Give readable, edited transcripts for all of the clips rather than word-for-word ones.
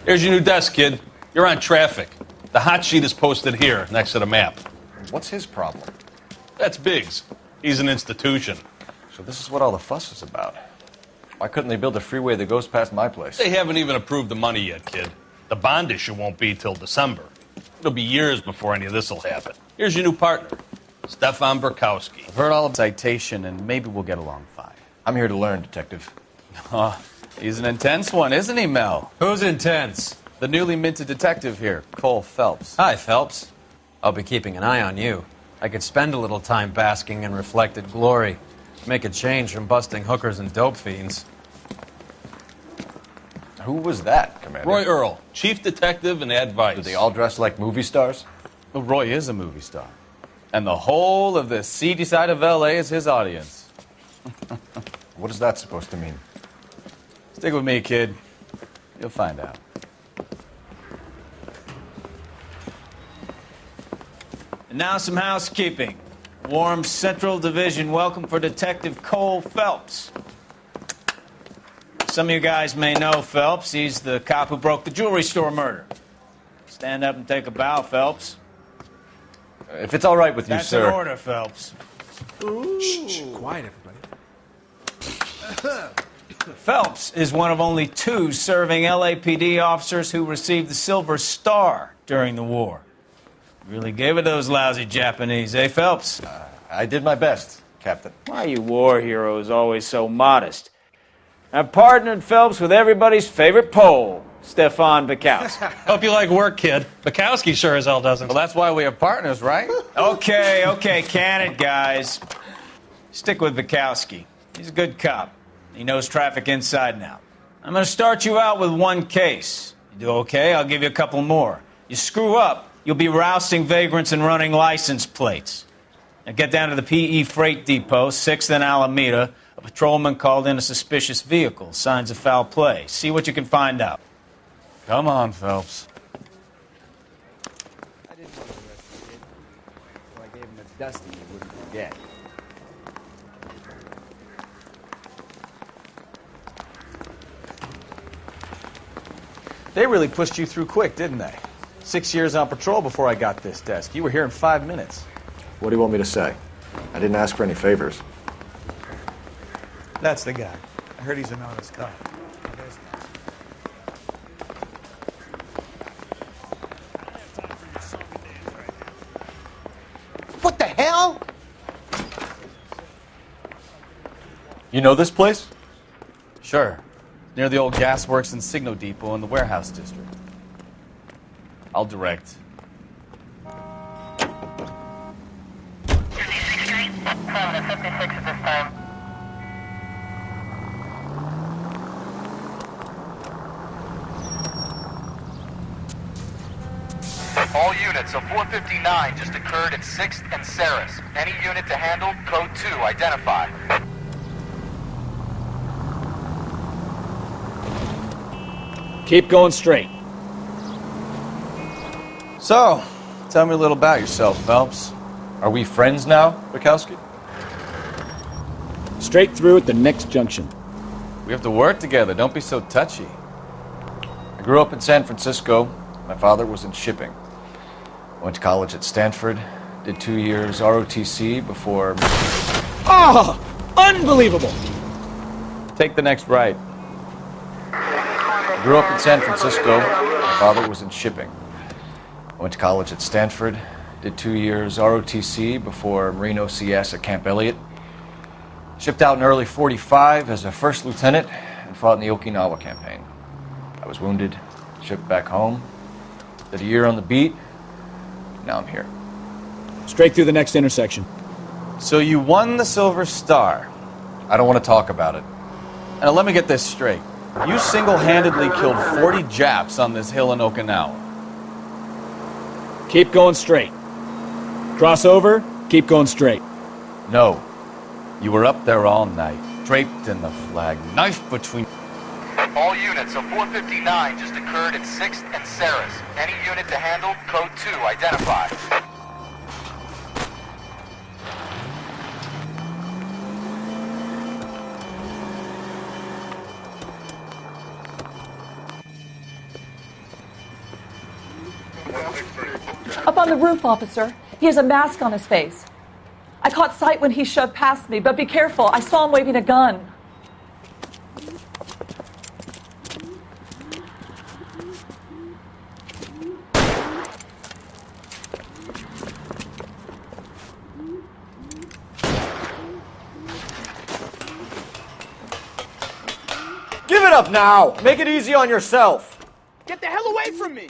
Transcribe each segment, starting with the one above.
Here's your new desk, kid. You're on traffic. The hot sheet is posted here, next to the map. What's his problem? That's Biggs. He's an institution. So this is what all the fuss is about. Why couldn't they build a freeway that goes past my place? They haven't even approved the money yet, kid. The bond issue won't be till December. It'll be years before any of this will happen. Here's your new partner, Stefan Burkowski. I've heard all about citation, and maybe we'll get along fine. I'm here to learn, Detective. He's an intense one, isn't he, Mel? Who's intense? The newly minted detective here, Cole Phelps. Hi, Phelps. I'll be keeping an eye on you. I could spend a little time basking in reflected glory. Make a change from busting hookers and dope fiends. Who was that, Commander? Roy Earl, chief detective and advice. Do they all dress like movie stars? Well, Roy is a movie star. And the whole of the seedy side of L.A. is his audience. What is that supposed to mean? Stick with me, kid. You'll find out. And now some housekeeping. Warm Central Division welcome for Detective Cole Phelps. Some of you guys may know Phelps. He's the cop who broke the jewelry store murder. Stand up and take a bow, Phelps. If it's all right with you, That's sir. an order, Phelps. Shh, quiet, everybody. Phelps is one of only 2 serving LAPD officers who received the Silver Star during the war. Really gave it those lousy Japanese, eh, Phelps? I did my best, Captain. Why are you war heroes always so modest? I've partnered Phelps with everybody's favorite Pole, Stefan Burkowski. Hope you like work, kid. Bukowski sure as hell doesn't. Well, that's why we have partners, right? Okay, can it, guys. Stick with Burkowski. He's a good cop. He knows traffic inside and out. I'm going to start you out with 1 case. You do okay, I'll give you a couple more. You screw up, you'll be rousting vagrants and running license plates. Now get down to the PE Freight Depot, 6th and Alameda. A patrolman called in a suspicious vehicle. Signs of foul play. See what you can find out. Come on, Phelps. I didn't know the rest of it, so I gave him a dusting he wouldn't forget. They really pushed you through quick, didn't they? 6 years on patrol before I got this desk. You were here in 5 minutes. What do you want me to say? I didn't ask for any favors. That's the guy. I heard he's an honest cop. What the hell? You know this place? Sure. Near the old gasworks and Signo Depot in the warehouse district. I'll direct. All units, a 459 just occurred at 6th and Saris. Any unit to handle, code 2, identify. Keep going straight. So, tell me a little about yourself, Phelps. Are we friends now, Bukowski? Straight through at the next junction. We have to work together. Don't be so touchy. I grew up in San Francisco. My father was in shipping. Went to college at Stanford. Did 2 years ROTC before... Oh! Unbelievable! Take the next right. I grew up in San Francisco. My father was in shipping. Went to college at Stanford. Did 2 years ROTC before Marine OCS at Camp Elliott. Shipped out in early '45 as a first lieutenant and fought in the Okinawa campaign. I was wounded, shipped back home. Did a year on the beat. Now I'm here. Straight through the next intersection. So you won the Silver Star. I don't want to talk about it. Now let me get this straight. You single-handedly killed 40 Japs on this hill in Okinawa. Keep going straight. Cross over, keep going straight. No. You were up there all night, draped in the flag, knife between... All units, a 459 just occurred at 6th and Saris. Any unit to handle, code 2, identify. Up on the roof, officer. He has a mask on his face. I caught sight when he shoved past me, but be careful. I saw him waving a gun. Give it up now! Make it easy on yourself! Get the hell away from me!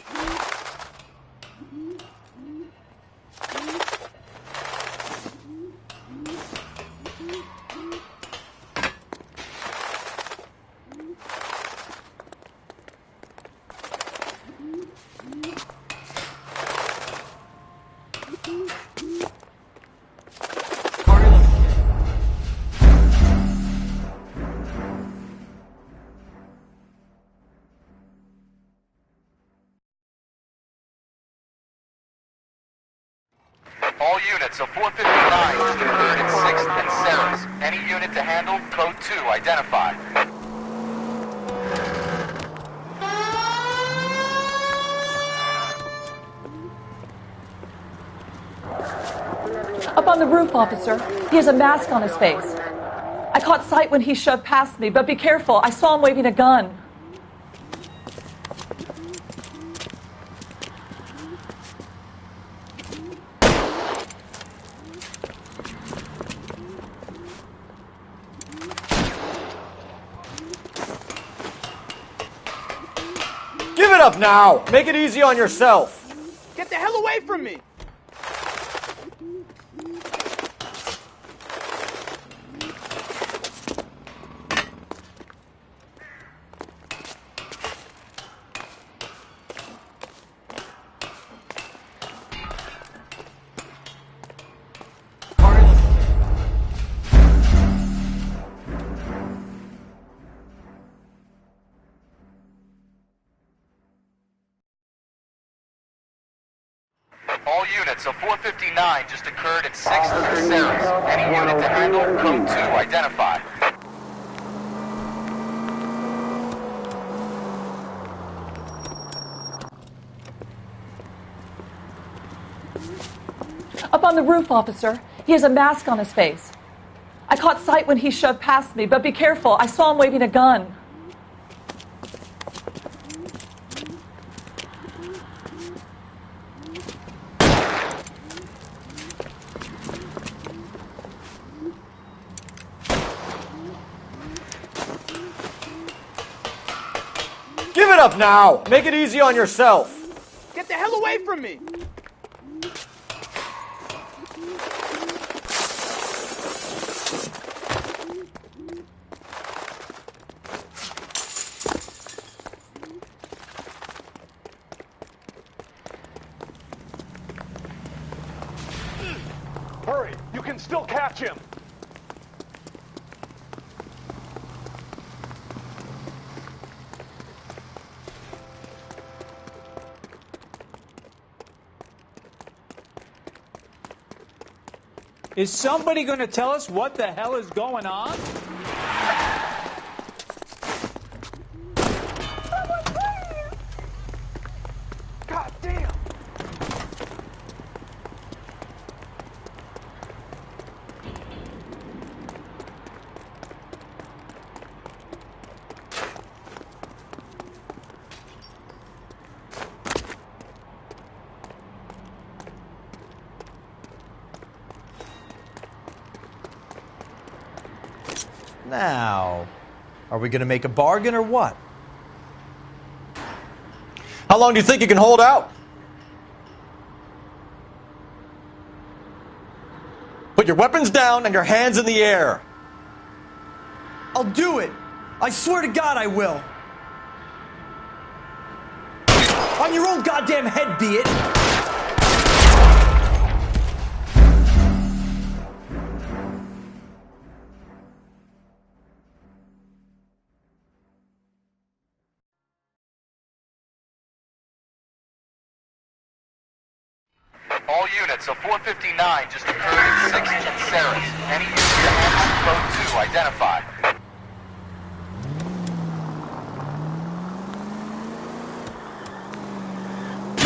All units, a 459 just occurred at 6th and Sarah's. Any unit to handle, code 2, identify. Up on the roof, officer. He has a mask on his face. I caught sight when he shoved past me, but be careful. I saw him waving a gun. Give it up now! Make it easy on yourself! Get the hell away from me! All units, a 459 just occurred at 6th and Sarah's. Any unit to handle, code 2, identify. Up on the roof, officer. He has a mask on his face. I caught sight when he shoved past me, but be careful. I saw him waving a gun. Give it up now! Make it easy on yourself! Get the hell away from me! Hurry! You can still catch him! Is somebody going to tell us what the hell is going on? God damn! Now, are we going to make a bargain or what? How long do you think you can hold out? Put your weapons down and your hands in the air. I'll do it. I swear to God I will. On your own goddamn head, be it. All units, a 459 just occurred at 6th and Sarah's. Any unit to handle, code 2, identify.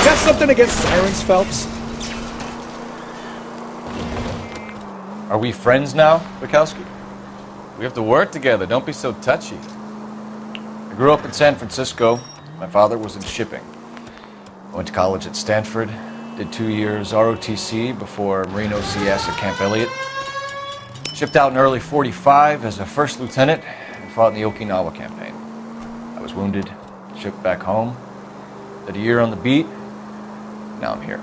Yes, something against sirens, Phelps? Are we friends now, Bukowski? We have to work together. Don't be so touchy. I grew up in San Francisco. My father was in shipping. I went to college at Stanford, did 2 years ROTC before Marine OCS at Camp Elliott. Shipped out in early '45 as a first lieutenant and fought in the Okinawa campaign. I was wounded, shipped back home, did a year on the beat. Now I'm here.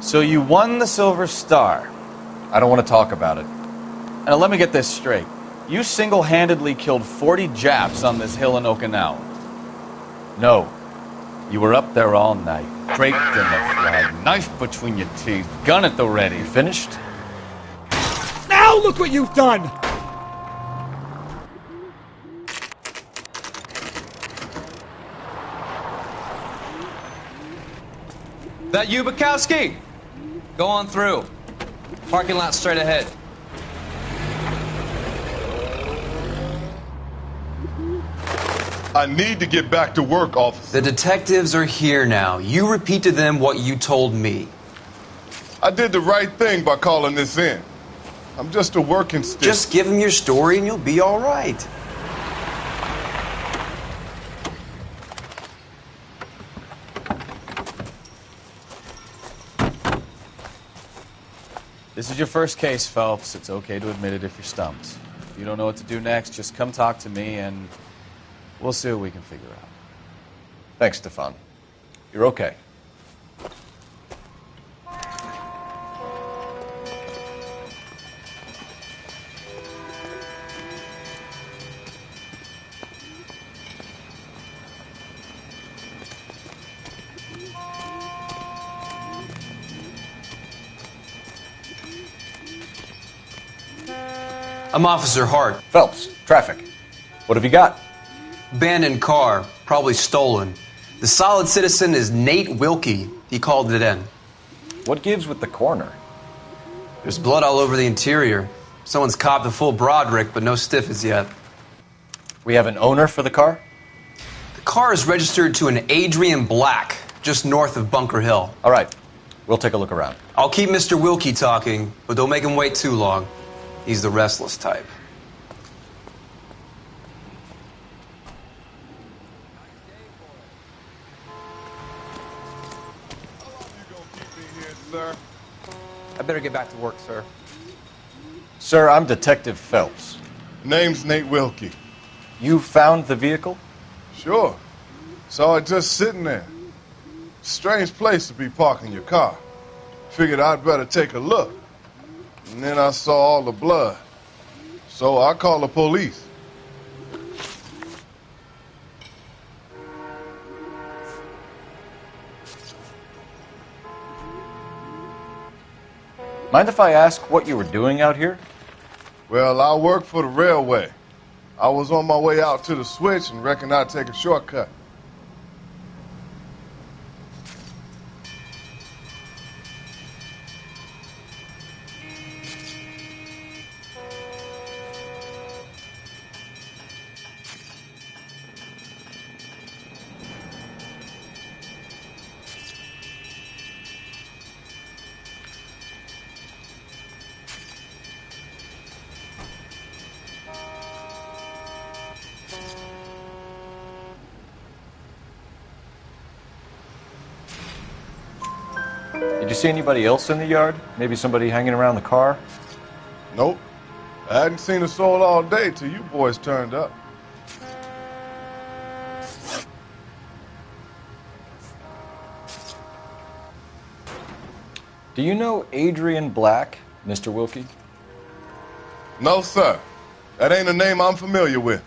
So you won the Silver Star. I don't want to talk about it. Now let me get this straight. You single-handedly killed 40 Japs on this hill in Okinawa. No. You were up there all night, draped in the flag, knife between your teeth, gun at the ready. You finished? Now look what you've done! That you, Bukowski? Go on through. Parking lot straight ahead. I need to get back to work, officer. The detectives are here now. You repeat to them what you told me. I did the right thing by calling this in. I'm just a working stick. Just give them your story and you'll be all right. This is your first case, Phelps. It's okay to admit it if you're stumped. If you don't know what to do next, just come talk to me and we'll see what we can figure out. Thanks, Stefan. You're okay. I'm Officer Hart. Phelps, traffic. What have you got? Abandoned car, probably stolen. The solid citizen is Nate Wilkie. He called it in. What gives with the coroner? There's blood all over the interior. Someone's copped a full Broderick, but no stiff as yet. We have an owner for the car? The car is registered to an Adrian Black, just north of Bunker Hill. All right. We'll take a look around. I'll keep Mr. Wilkie talking, but don't make him wait too long. He's the restless type. I better get back to work, sir. Sir, I'm Detective Phelps. Name's Nate Wilkie. You found the vehicle? Sure. Saw it just sitting there. Strange place to be parking your car. Figured I'd better take a look. And then I saw all the blood. So I called the police. Mind if I ask what you were doing out here? Well, I work for the railway. I was on my way out to the switch and reckoned I'd take a shortcut. Did you see anybody else in the yard? Maybe somebody hanging around the car? Nope. I hadn't seen a soul all day till you boys turned up. Do you know Adrian Black, Mr. Wilkie? No, sir. That ain't a name I'm familiar with.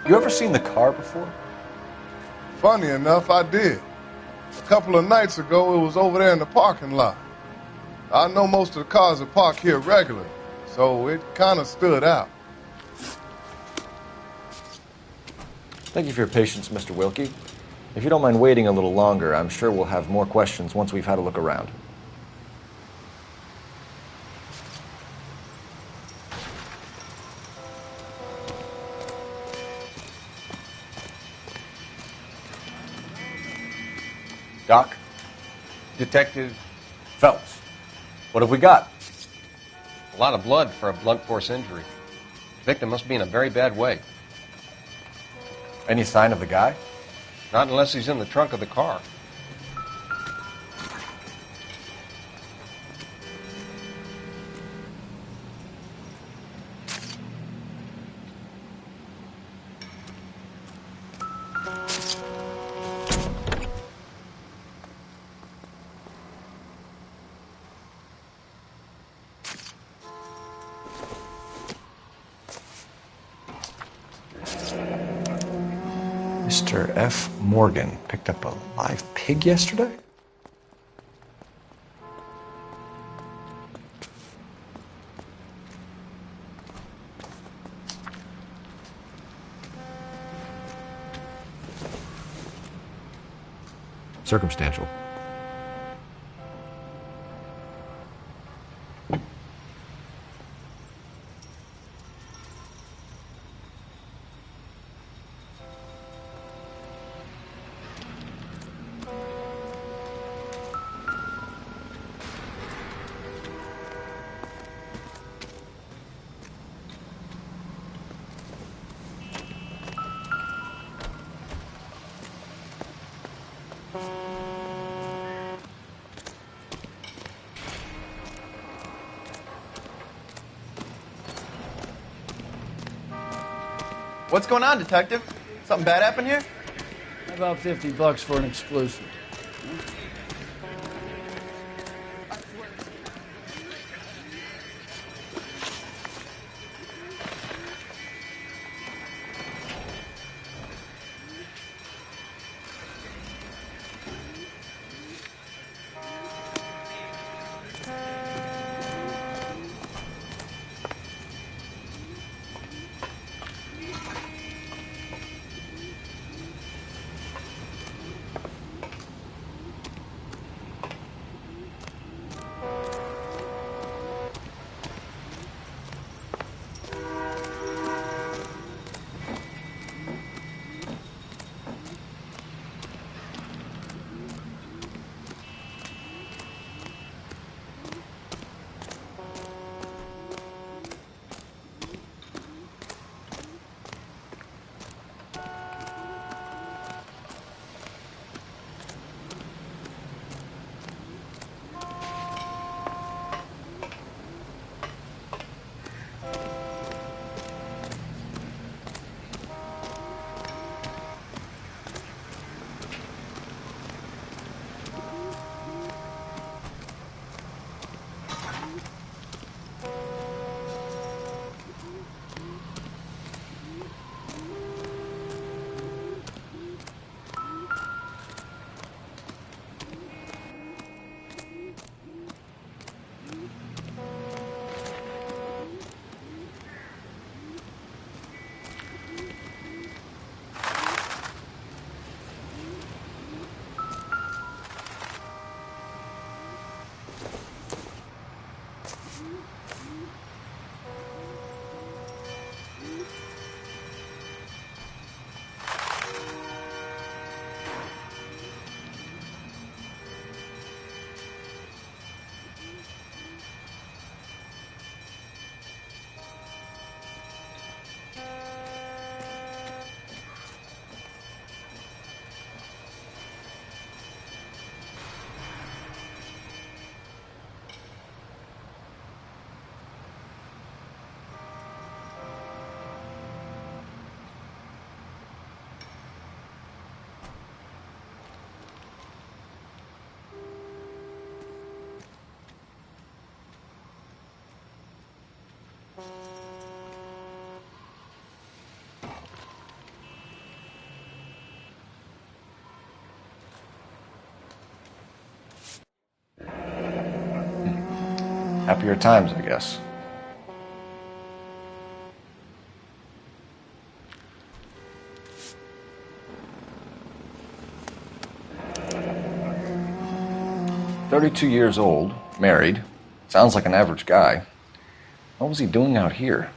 You ever seen the car before? Funny enough, I did. A couple of nights ago, it was over there in the parking lot. I know most of the cars are parked here regular, so it kind of stood out. Thank you for your patience, Mr. Wilkie. If you don't mind waiting a little longer, I'm sure we'll have more questions once we've had a look around. Doc? Detective Phelps, what have we got? a lot of blood for a blunt force injury. The victim must be in a very bad way. Any sign of the guy? Not unless he's in the trunk of the car. Mr. F. Morgan picked up a live pig yesterday? Circumstantial. What's going on, Detective? Something bad happened here? About $50 for an exclusive. Happier times, I guess. "32 years old, married. Sounds like an average guy. What was he doing out here?"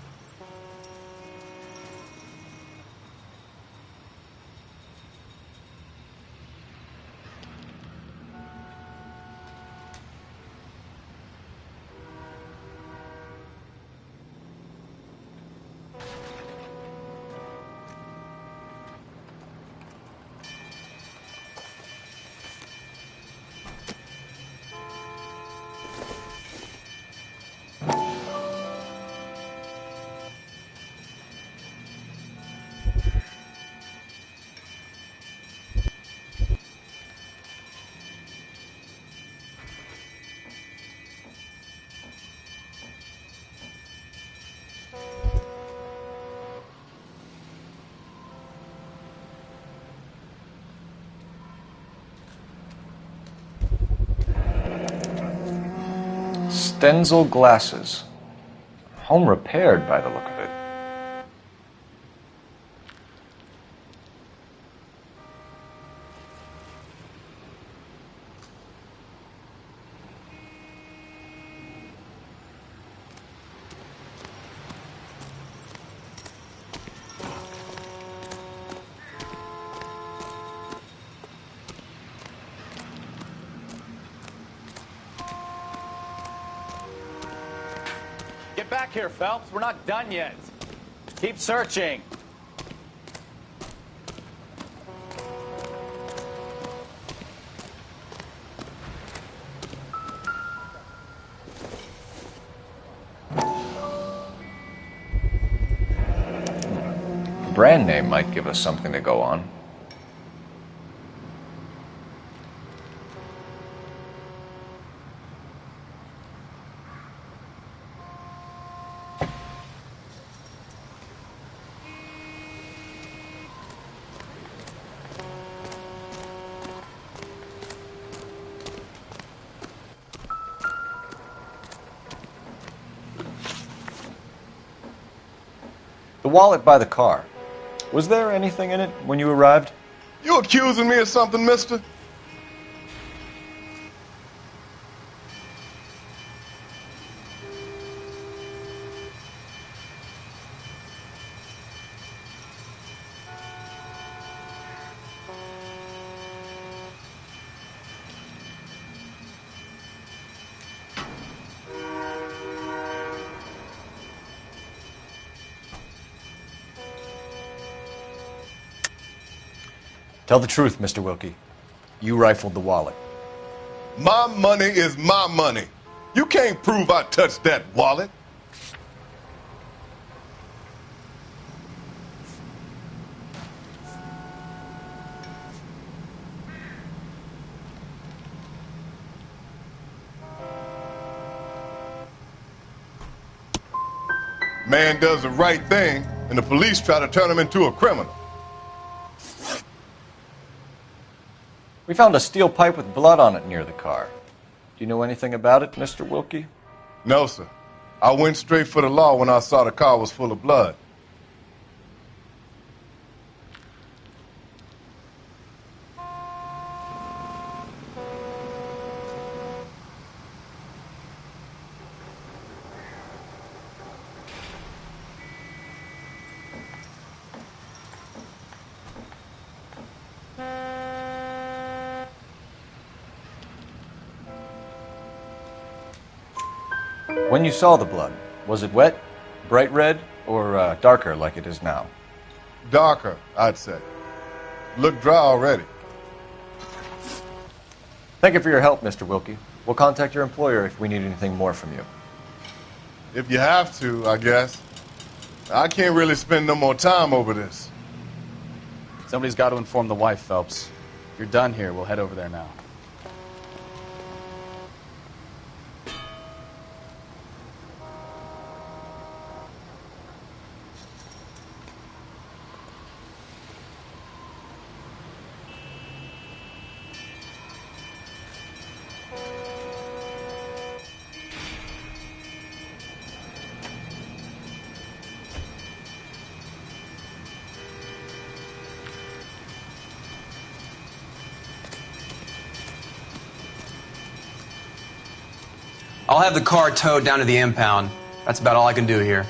Stenzel glasses. Home repaired by the look of it. Get back here, Phelps. We're not done yet. Keep searching. The brand name might give us something to go on. The wallet by the car. Was there anything in it when you arrived? You accusing me of something, mister? Tell the truth, Mr. Wilkie. You rifled the wallet. My money is my money. You can't prove I touched that wallet. Man does the right thing, and the police try to turn him into a criminal. We found a steel pipe with blood on it near the car. Do you know anything about it, Mr. Wilkie? No, sir. I went straight for the law when I saw the car was full of blood. When you saw the blood, was it wet, bright red, or darker like it is now? Darker, I'd say. Look dry already. Thank you for your help, Mr. Wilkie. We'll contact your employer if we need anything more from you. If you have to, I guess. I can't really spend no more time over this. Somebody's got to inform the wife, Phelps. If you're done here, we'll head over there now. I'll have the car towed down to the impound. That's about all I can do here.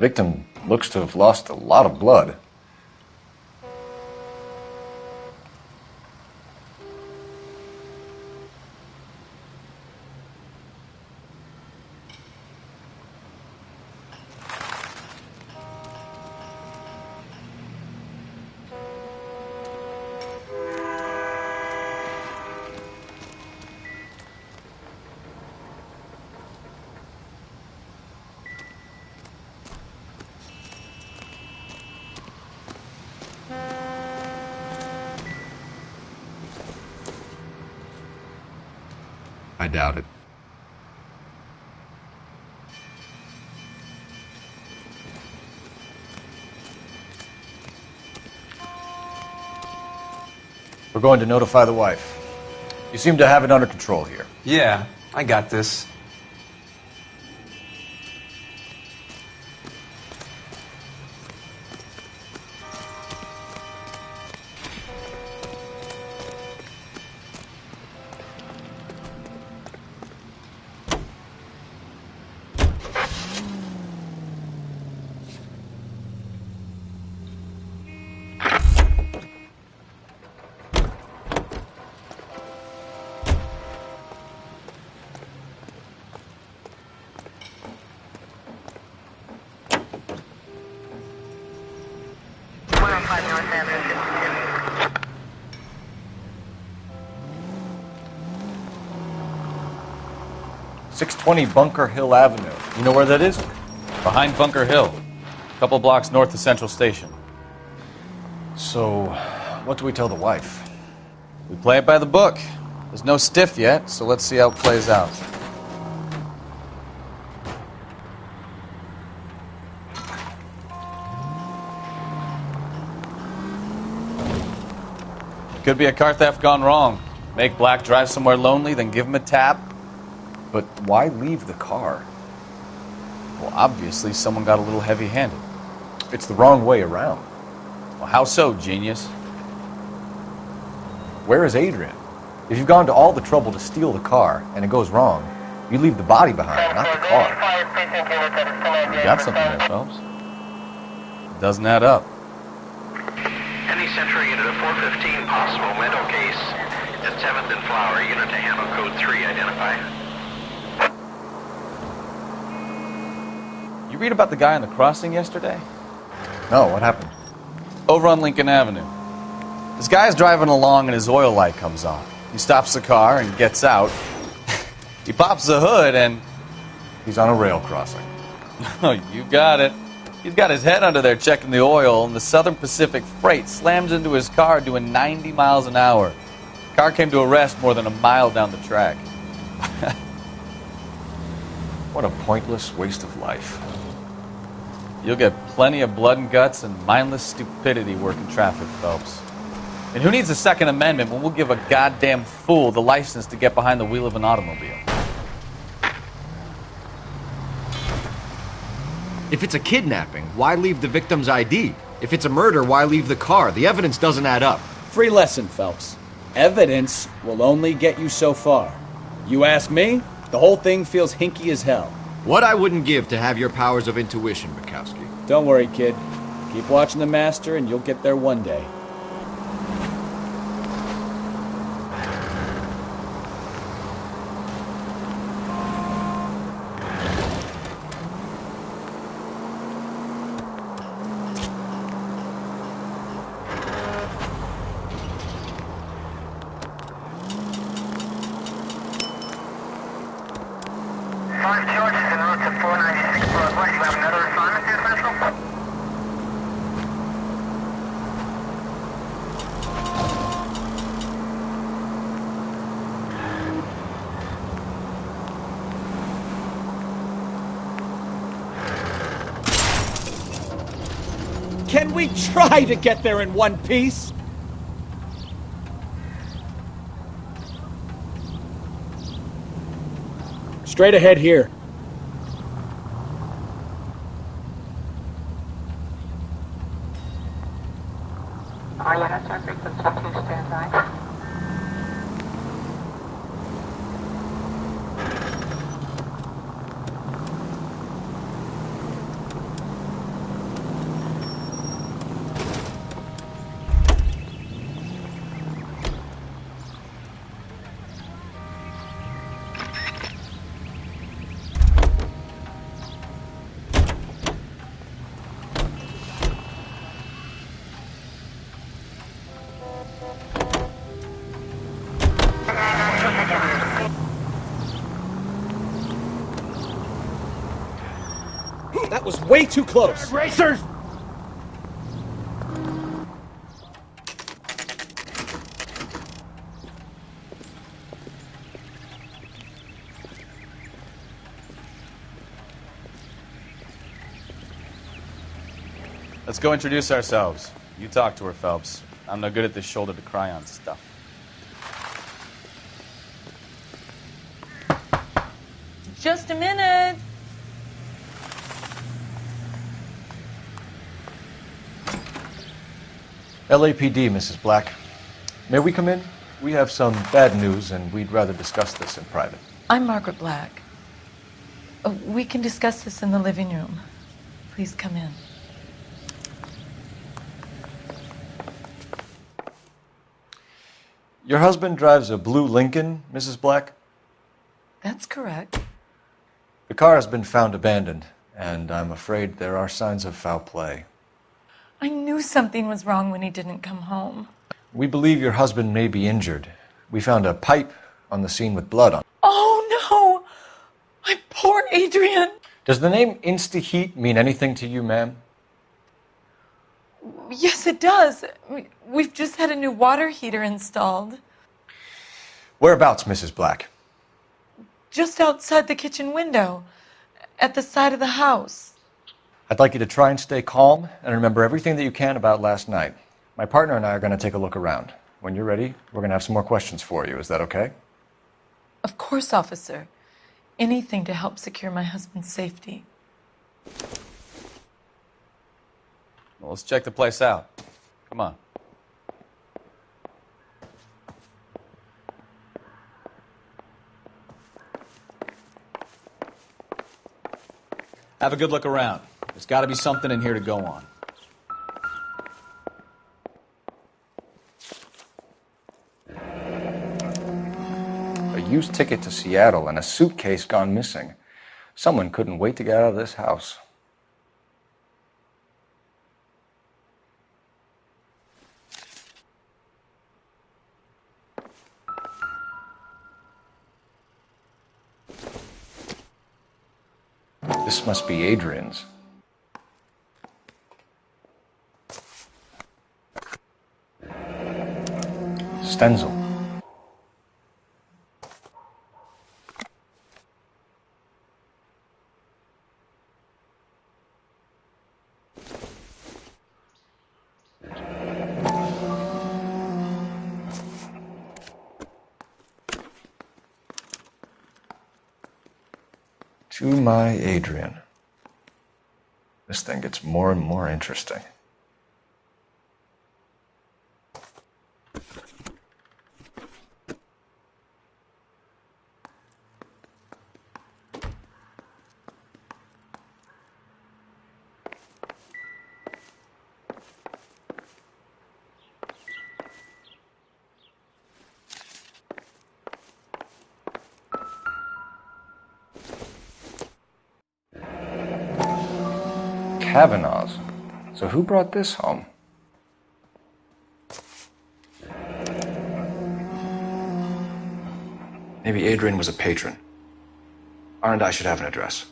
Victim looks to have lost a lot of blood. I doubt it. We're going to notify the wife. You seem to have it under control here. Yeah, I got this. .620 Bunker Hill Avenue. You know where that is? Behind Bunker Hill. A couple blocks north of Central Station. So, what do we tell the wife? We play it by the book. There's no stiff yet, so let's see how it plays out. Could be a car theft gone wrong. Make Black drive somewhere lonely, then give him a tap. But why leave the car? Well, obviously someone got a little heavy-handed. It's the wrong way around. Well, how so, genius? Where is Adrian? If you've gone to all the trouble to steal the car and it goes wrong, you leave the body behind, not the car. You got something there, Phelps. It doesn't add up. Any Century unit of 415 possible mental case at 7th and Flower, unit to handle code 3, identify. You read about the guy on the crossing yesterday? No, what happened? Over on Lincoln Avenue. This guy's driving along and his oil light comes on. He stops the car and gets out. He pops the hood and... He's on a rail crossing. Oh, you got it. He's got his head under there checking the oil, and the Southern Pacific Freight slams into his car doing 90 miles an hour. The car came to a rest more than a mile down the track. What a pointless waste of life. You'll get plenty of blood and guts and mindless stupidity working traffic, Phelps. And who needs a Second Amendment when we'll give a goddamn fool the license to get behind the wheel of an automobile? If it's a kidnapping, why leave the victim's ID? If it's a murder, why leave the car? The evidence doesn't add up. Free lesson, Phelps. Evidence will only get you so far. You ask me, the whole thing feels hinky as hell. What I wouldn't give to have your powers of intuition, Bukowski. Don't worry, kid. Keep watching the master and you'll get there one day. Can we try to get there in one piece? Straight ahead here. That was way too close. Racers! Let's go introduce ourselves. You talk to her, Phelps. I'm no good at this shoulder to cry on stuff. Just a minute. LAPD, Mrs. Black. May we come in? We have some bad news, and we'd rather discuss this in private. I'm Margaret Black. We can discuss this in the living room. Please come in. Your husband drives a blue Lincoln, Mrs. Black? That's correct. The car has been found abandoned, and I'm afraid there are signs of foul play. I knew something was wrong when he didn't come home. We believe your husband may be injured. We found a pipe on the scene with blood on it. Oh, no! My poor Adrian! Does the name Insta-Heat mean anything to you, ma'am? Yes, it does. We've just had a new water heater installed. Whereabouts, Mrs. Black? Just outside the kitchen window, at the side of the house. I'd like you to try and stay calm and remember everything that you can about last night. My partner and I are going to take a look around. When you're ready, we're going to have some more questions for you. Is that okay? Of course, officer. Anything to help secure my husband's safety. Well, let's check the place out. Come on. Have a good look around. There's got to be something in here to go on. A used ticket to Seattle and a suitcase gone missing. Someone couldn't wait to get out of this house. This must be Adrian's. Stenzel. To my Adrian. This thing gets more and more interesting. Kavanaugh's. So who brought this home? Maybe Adrian was a patron. R&I should have an address.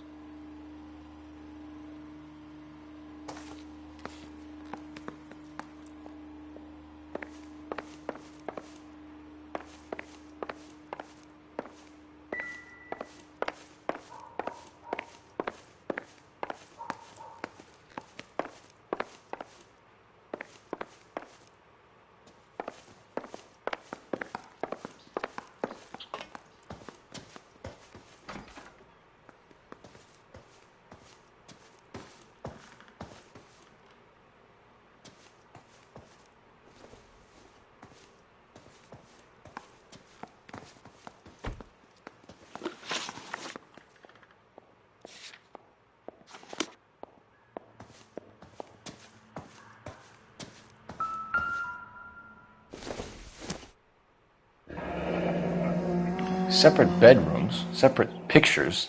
Separate bedrooms, separate pictures.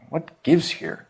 What gives here?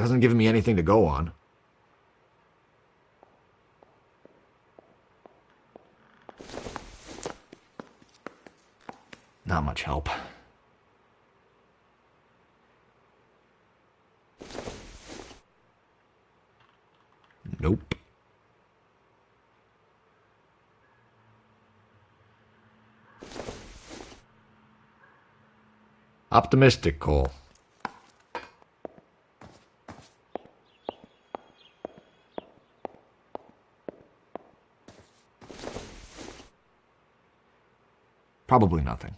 Doesn't give me anything to go on. Not much help. Nope. Optimistic, Cole. Probably nothing.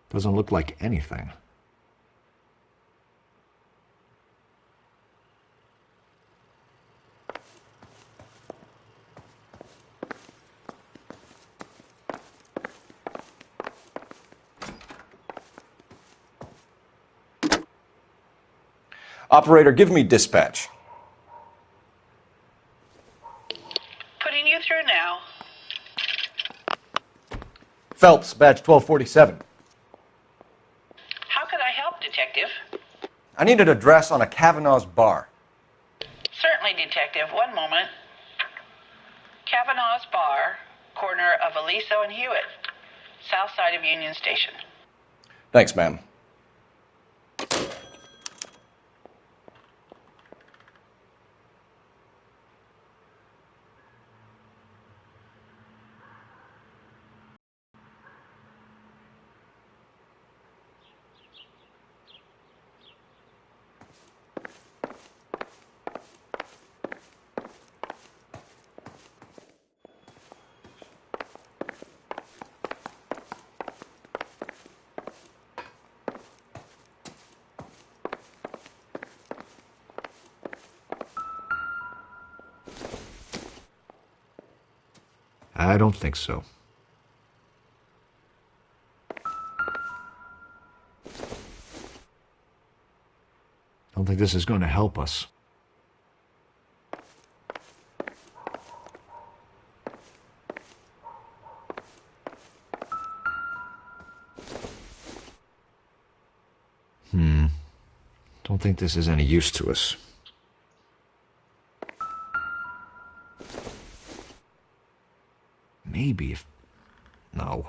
Doesn't look like anything. Operator, give me dispatch. Putting you through now. Phelps, badge 1247. How could I help, Detective? I need an address on a Kavanaugh's bar. Certainly, Detective. One moment. Kavanaugh's Bar, corner of Aliso and Hewitt, south side of Union Station. Thanks, ma'am. I don't think so. Don't think this is going to help us. Don't think this is any use to us. Maybe if... No.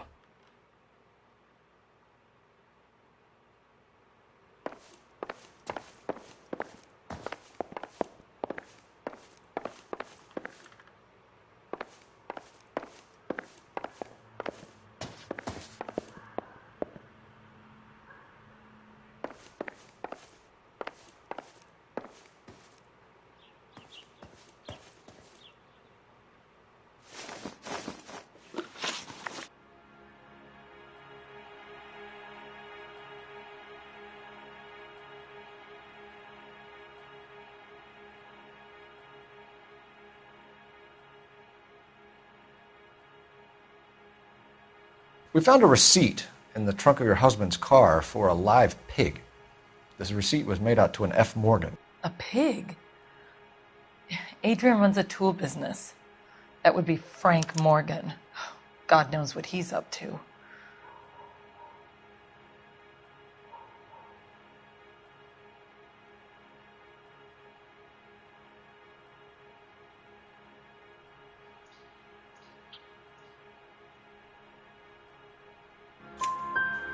We found a receipt in the trunk of your husband's car for a live pig. This receipt was made out to an F. Morgan. A pig? Adrian runs a tool business. That would be Frank Morgan. God knows what he's up to.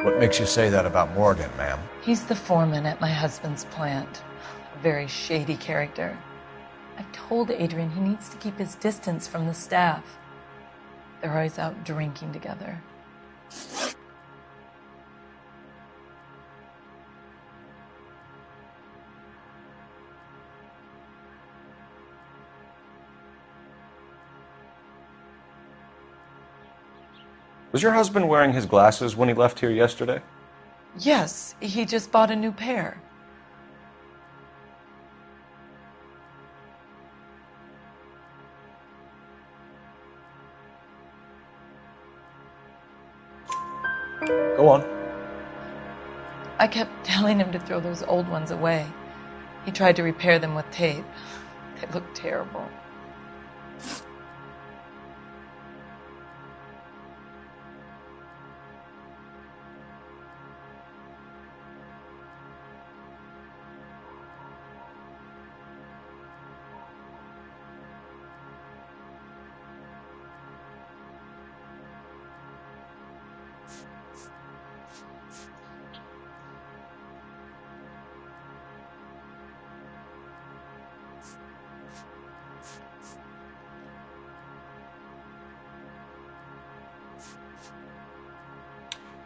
What makes you say that about Morgan, ma'am? He's the foreman at my husband's plant. A very shady character. I've told Adrian he needs to keep his distance from the staff. They're always out drinking together. Was your husband wearing his glasses when he left here yesterday? Yes, he just bought a new pair. Go on. I kept telling him to throw those old ones away. He tried to repair them with tape. They look terrible.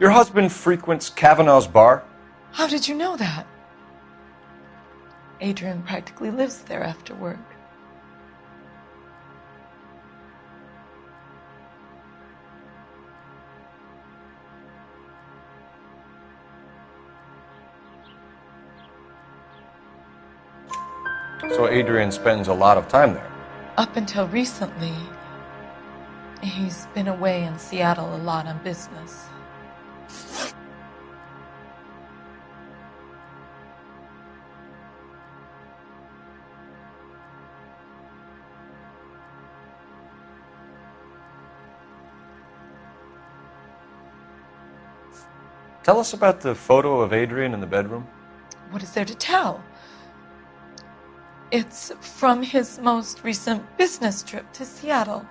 Your husband frequents Kavanaugh's bar? How did you know that? Adrian practically lives there after work. So Adrian spends a lot of time there. Up until recently, he's been away in Seattle a lot on business. Tell us about the photo of Adrian in the bedroom. What is there to tell? It's from his most recent business trip to Seattle.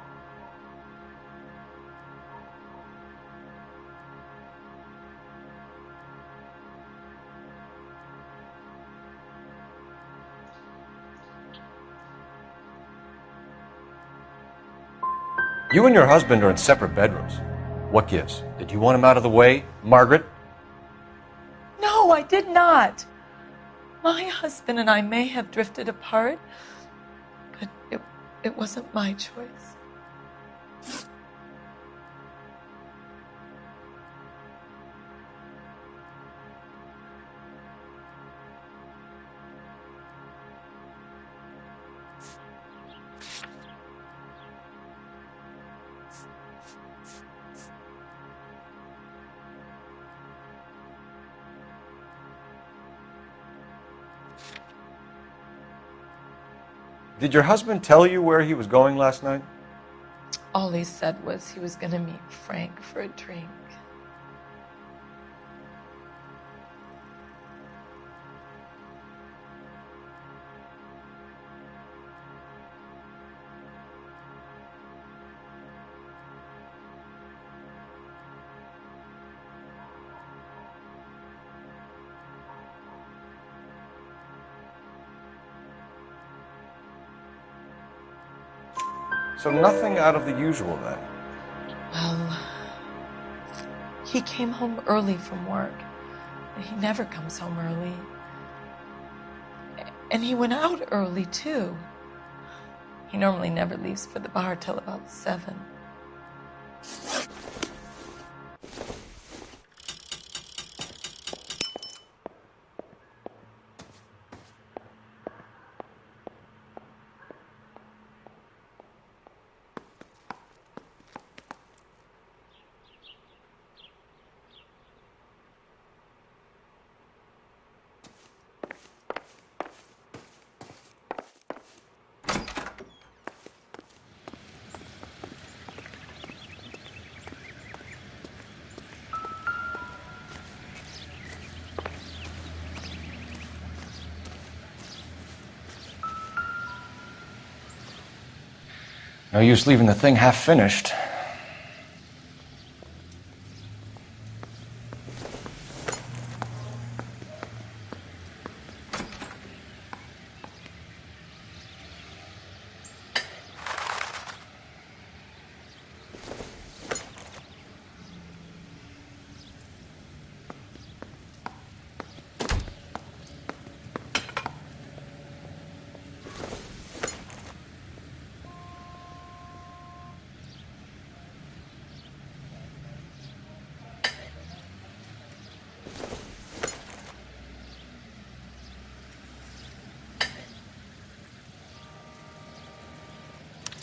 You and your husband are in separate bedrooms. What gives? Did you want him out of the way, Margaret? No, I did not. My husband and I may have drifted apart, but it wasn't my choice. Did your husband tell you where he was going last night? All he said was he was going to meet Frank for a drink. So nothing out of the usual then. Well, he came home early from work. He never comes home early. And he went out early, too. He normally never leaves for the bar till about 7. No use leaving the thing half finished.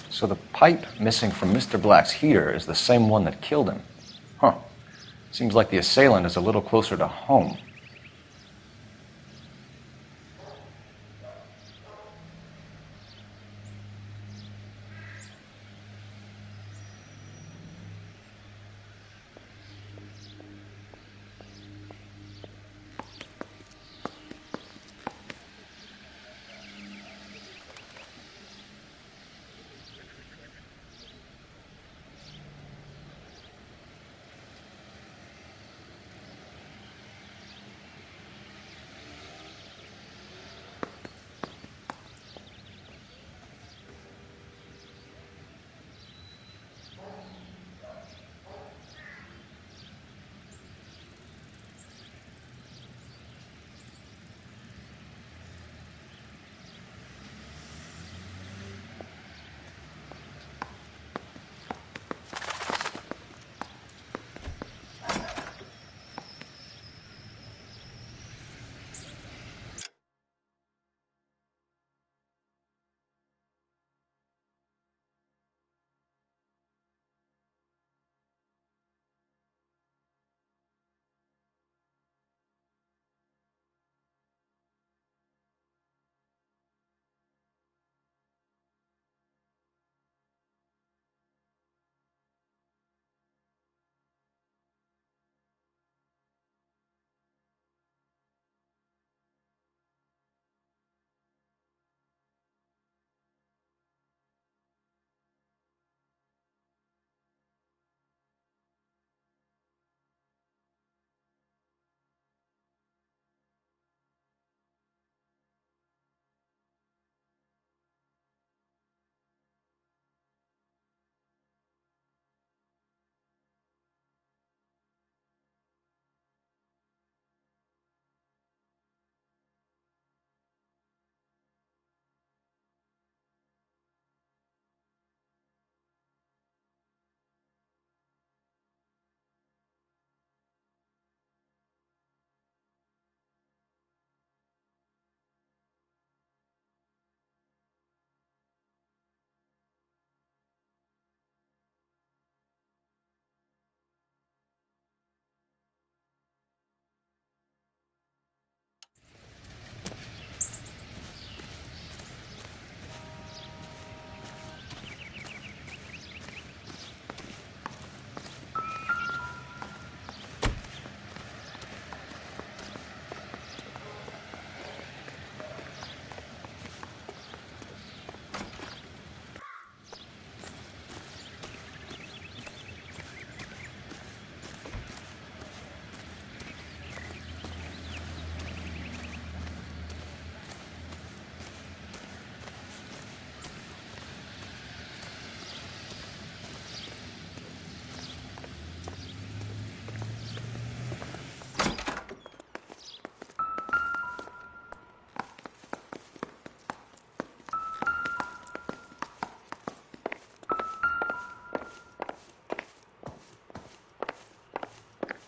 So the pipe missing from Mr. Black's heater is the same one that killed him. Huh. Seems like the assailant is a little closer to home.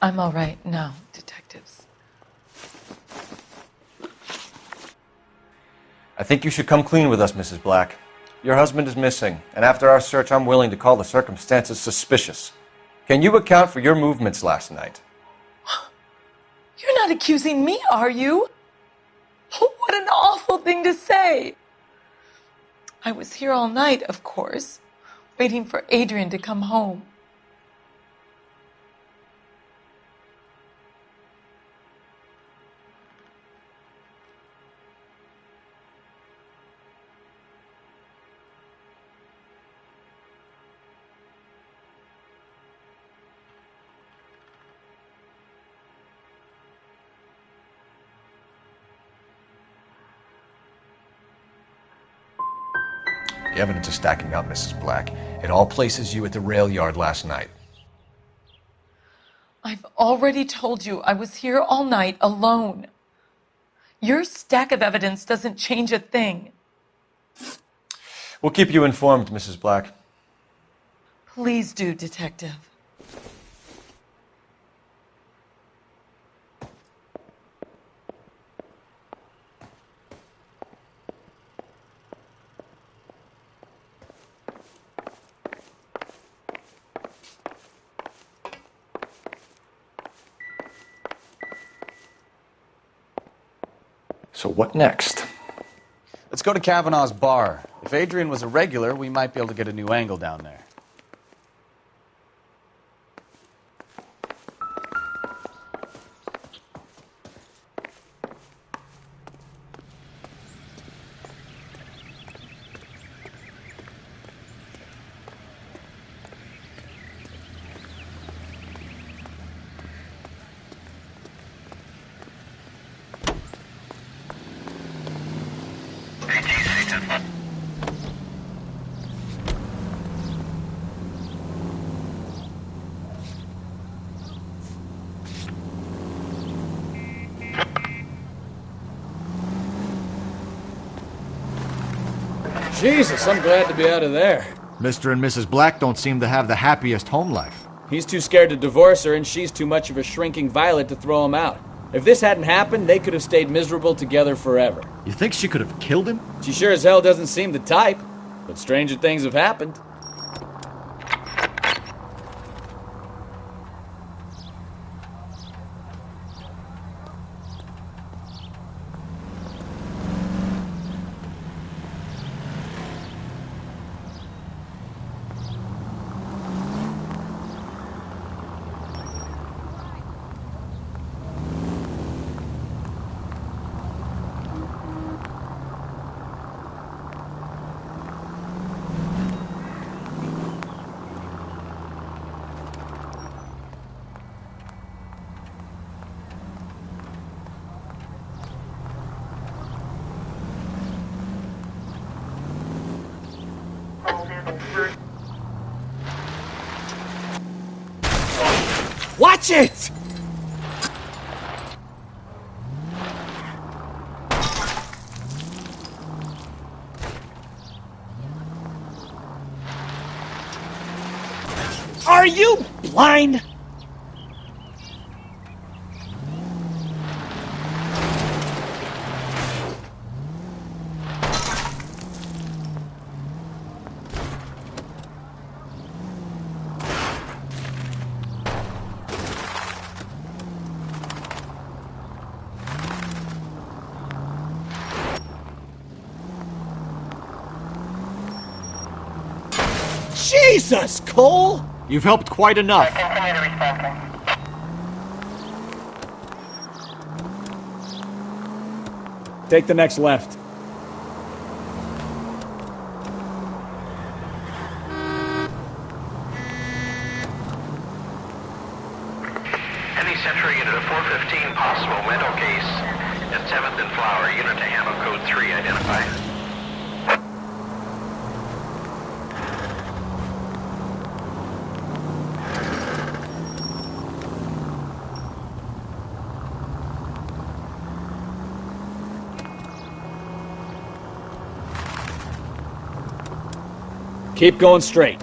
I'm all right now, detectives. I think you should come clean with us, Mrs. Black. Your husband is missing, and after our search, I'm willing to call the circumstances suspicious. Can you account for your movements last night? You're not accusing me, are you? What an awful thing to say. I was here all night, of course, waiting for Adrian to come home. The evidence is stacking up, Mrs. Black. It all places you at the rail yard last night. I've already told you I was here all night alone. Your stack of evidence doesn't change a thing. We'll keep you informed, Mrs. Black. Please do, Detective. So what next? Let's go to Kavanaugh's bar. If Adrian was a regular, we might be able to get a new angle down there. Jesus, I'm glad to be out of there. Mr. and Mrs. Black don't seem to have the happiest home life. He's too scared to divorce her, and she's too much of a shrinking violet to throw him out. If this hadn't happened, they could have stayed miserable together forever. You think she could have killed him? She sure as hell doesn't seem the type, but stranger things have happened. Watch it! Are you blind? Jesus, Cole! You've helped quite enough. Take the next left. Any Century unit of 415 possible mental case at 7th and Flower. Unit to handle code 3 identified. Keep going straight.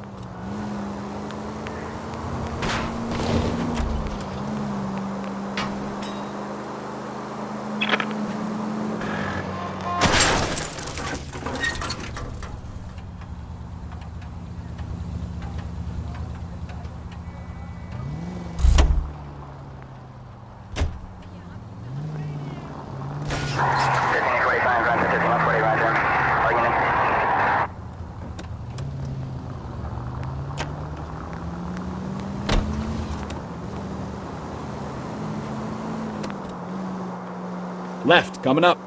Left, coming up.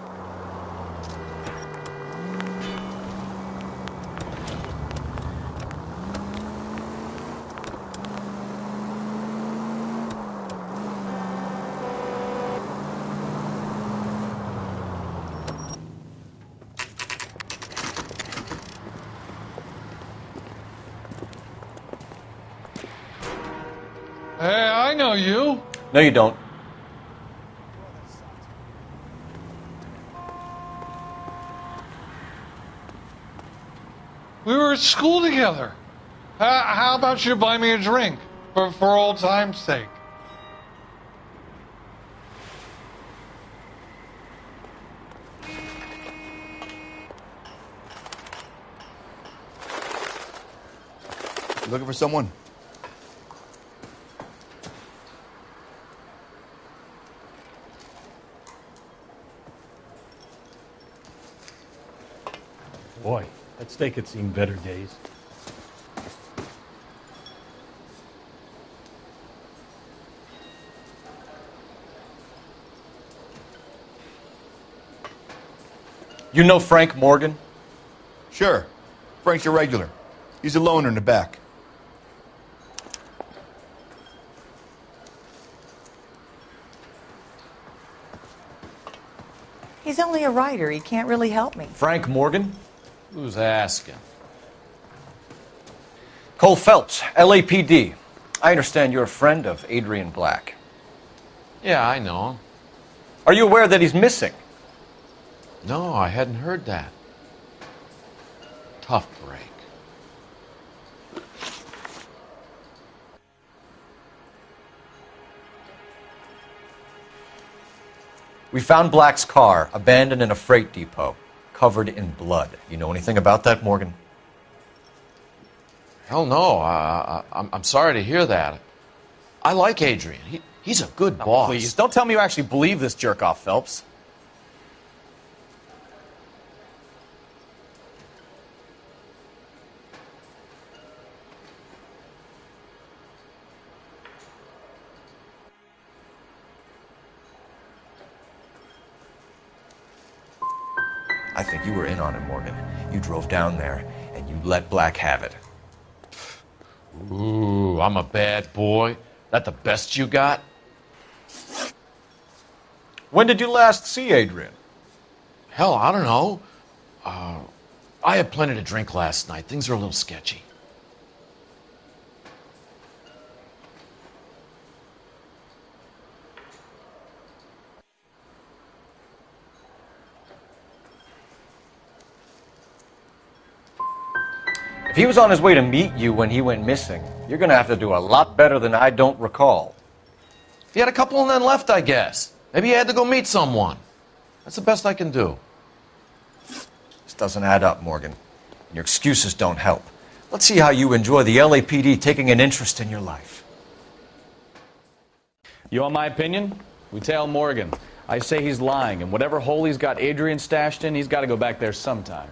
Hey, I know you. No, you don't. We were at school together. How about you buy me a drink for old time's sake? You looking for someone? Boy, that steak had seen better days. You know Frank Morgan? Sure. Frank's a regular. He's a loner in the back. He's only a writer. He can't really help me. Frank Morgan? Who's asking? Cole Phelps, LAPD. I understand you're a friend of Adrian Black. Yeah, I know him. Are you aware that he's missing? No, I hadn't heard that. Tough break. We found Black's car abandoned in a freight depot, covered in blood. You know anything about that, Morgan? Hell no. I'm sorry to hear that. I like Adrian. He's a good boss. Please, don't tell me you actually believe this jerk-off, Phelps. I think you were in on it, Morgan. You drove down there, and you let Black have it. Ooh, I'm a bad boy. That the best you got? When did you last see Adrian? Hell, I don't know. I had plenty to drink last night. Things are a little sketchy. If he was on his way to meet you when he went missing, you're going to have to do a lot better than I don't recall. He had a couple and then left, I guess. Maybe he had to go meet someone. That's the best I can do. This doesn't add up, Morgan. Your excuses don't help. Let's see how you enjoy the LAPD taking an interest in your life. You want my opinion? We tail Morgan. I say he's lying, and whatever hole he's got Adrian stashed in, he's got to go back there sometime.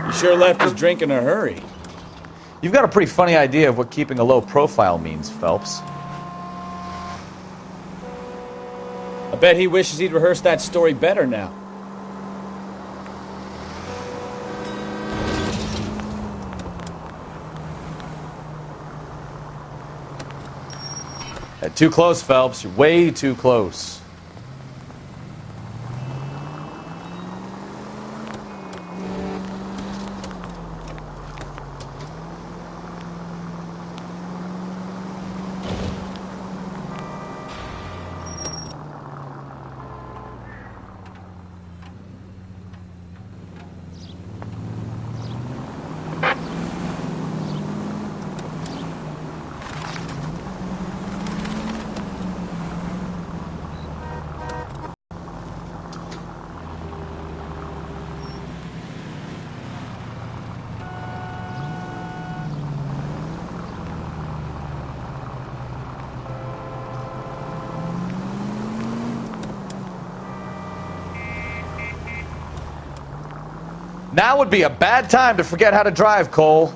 You sure left his drink in a hurry. You've got a pretty funny idea of what keeping a low profile means, Phelps. I bet he wishes he'd rehearsed that story better now. Too close, Phelps. You're way too close. Now would be a bad time to forget how to drive, Cole.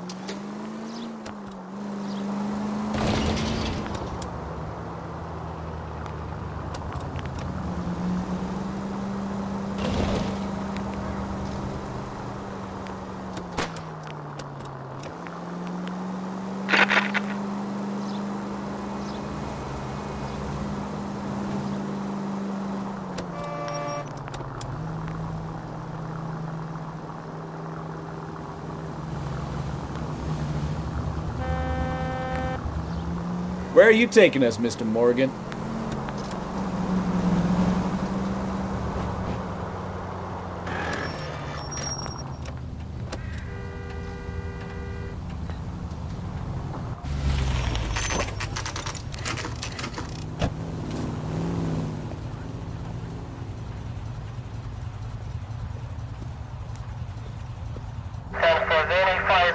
Where are you taking us, Mr. Morgan?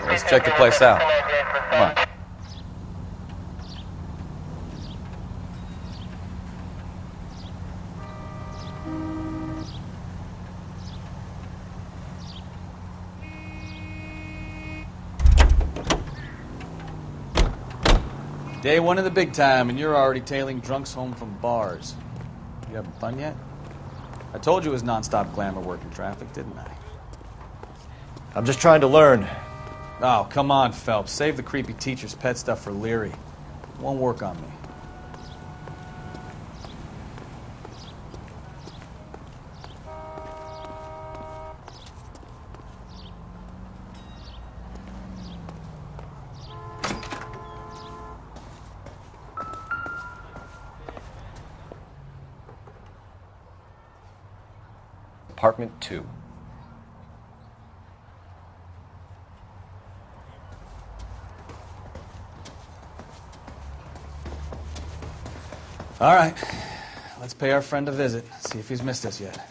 Let's check the place out. Come on. Day one of the big time, and you're already tailing drunks home from bars. You having fun yet? I told you it was non-stop glamour working traffic, didn't I? I'm just trying to learn. Oh, come on, Phelps. Save the creepy teacher's pet stuff for Leary. It won't work on me. Apartment 2. All right. Let's pay our friend a visit. See if he's missed us yet.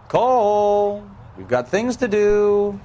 Cole, we've got things to do.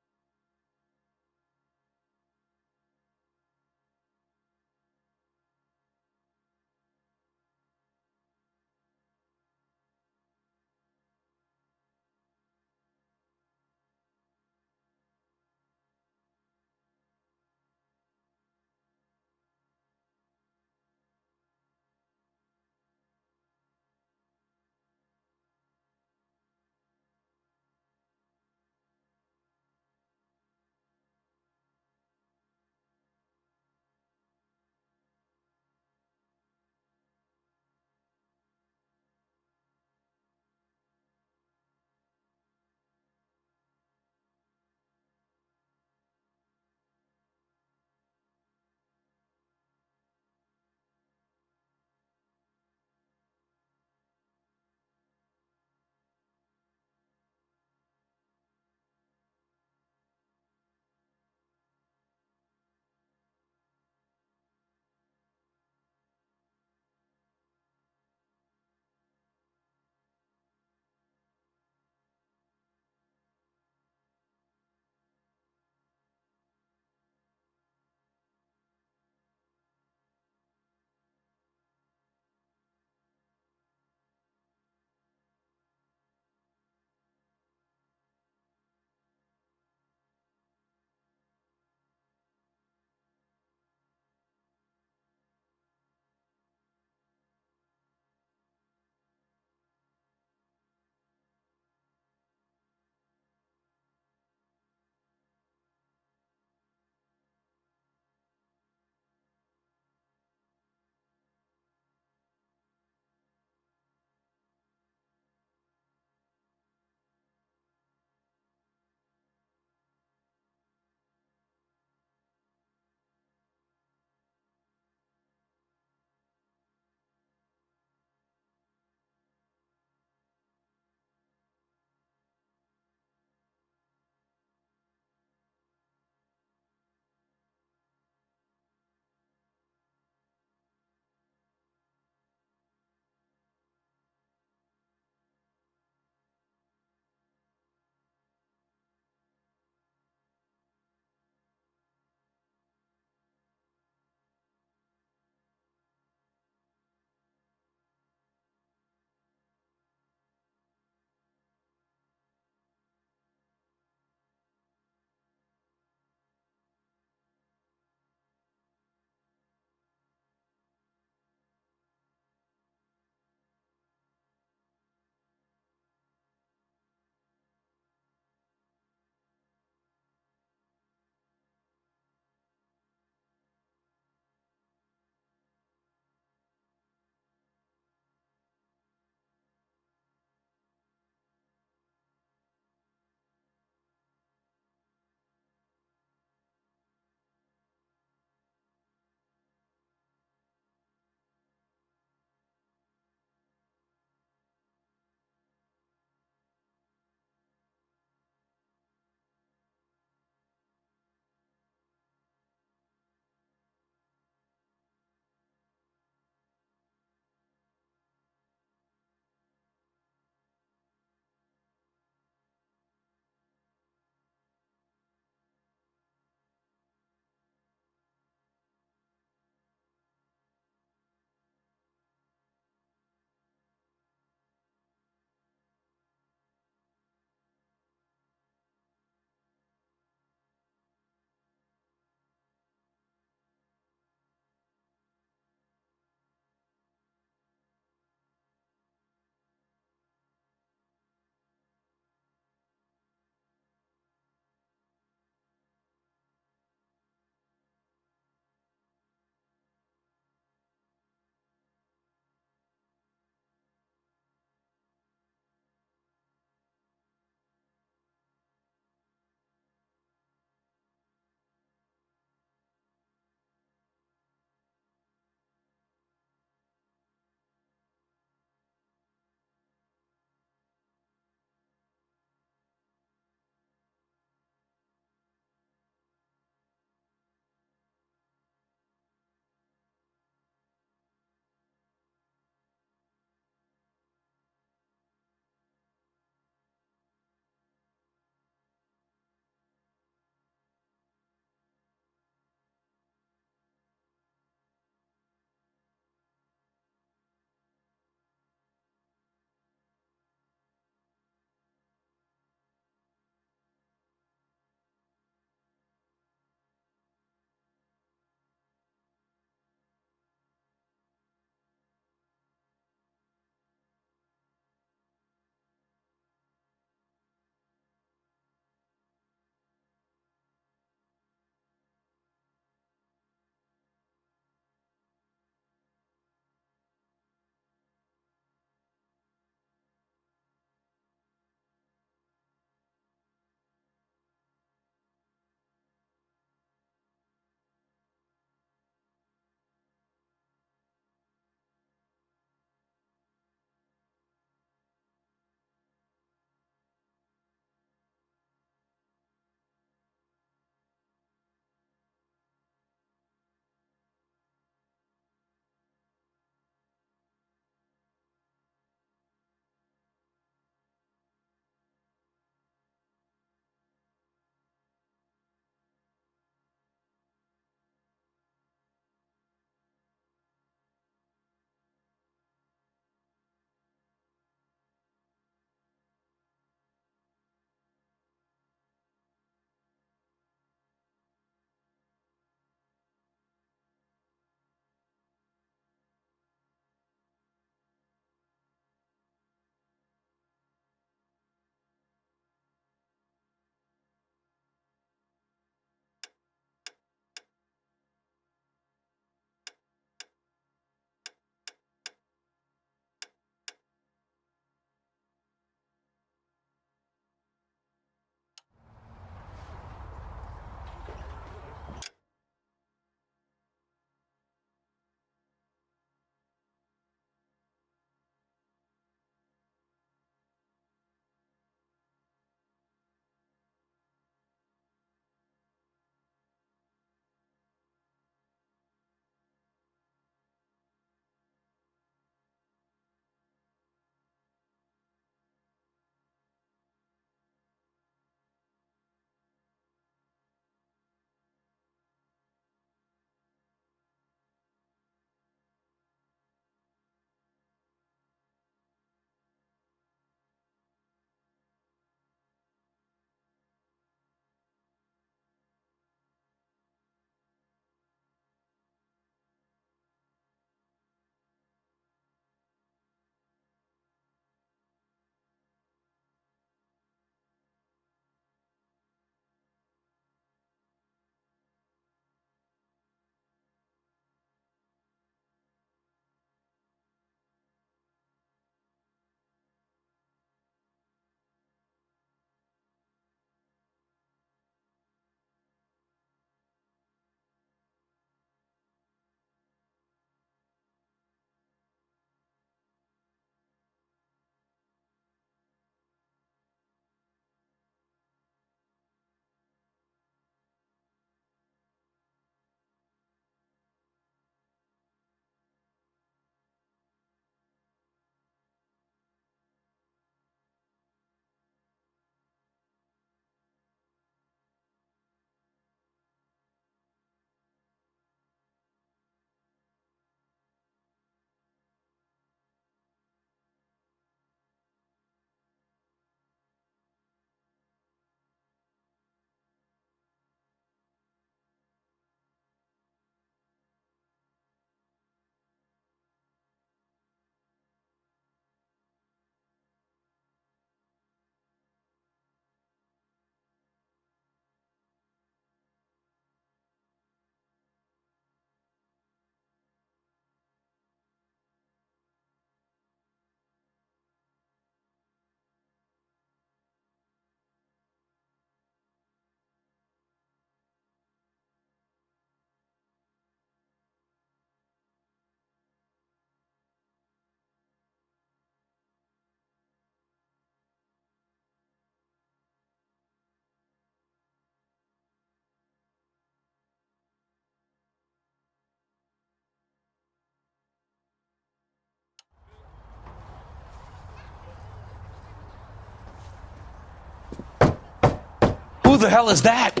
the hell is that?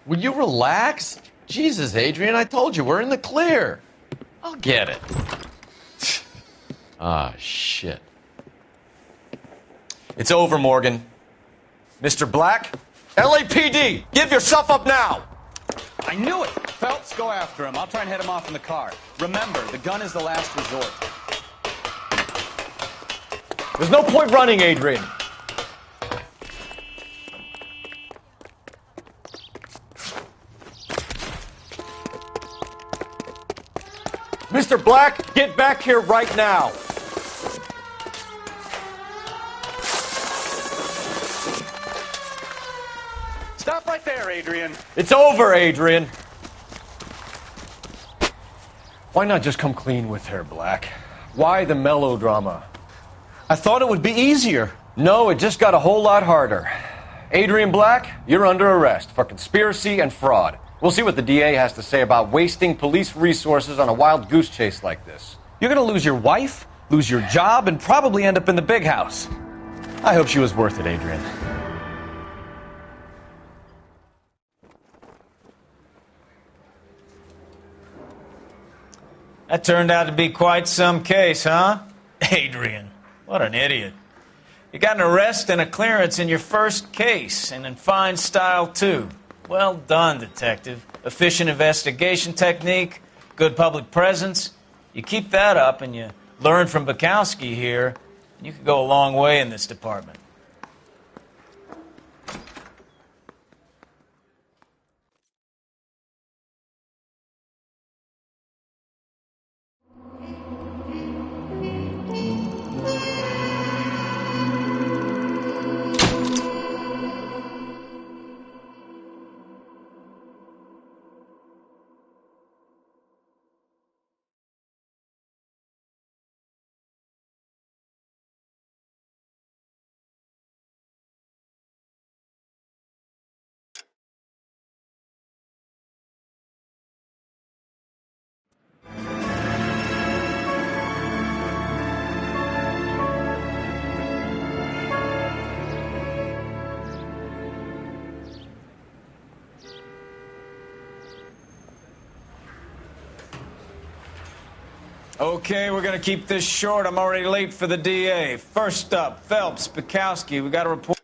Will you relax? Jesus, Adrian, I told you, we're in the clear. I'll get it. Ah, shit. It's over, Morgan. Mr. Black, LAPD, give yourself up now! I knew it! Phelps, go after him. I'll try and head him off in the car. Remember, the gun is the last resort. There's no point running, Adrian. Mr. Black, get back here right now. Stop right there, Adrian. It's over, Adrian. Why not just come clean with her, Black? Why the melodrama? I thought it would be easier. No, it just got a whole lot harder. Adrian Black, you're under arrest for conspiracy and fraud. We'll see what the DA has to say about wasting police resources on a wild goose chase like this. You're gonna lose your wife, lose your job, and probably end up in the big house. I hope she was worth it, Adrian. That turned out to be quite some case, huh? Adrian, what an idiot. You got an arrest and a clearance in your first case, and in fine style, too. Well done, detective. Efficient investigation technique, good public presence. You keep that up and you learn from Bukowski here, and you could go a long way in this department. Okay, we're going to keep this short. I'm already late for the DA. First up, Phelps, Bukowski. We got a report.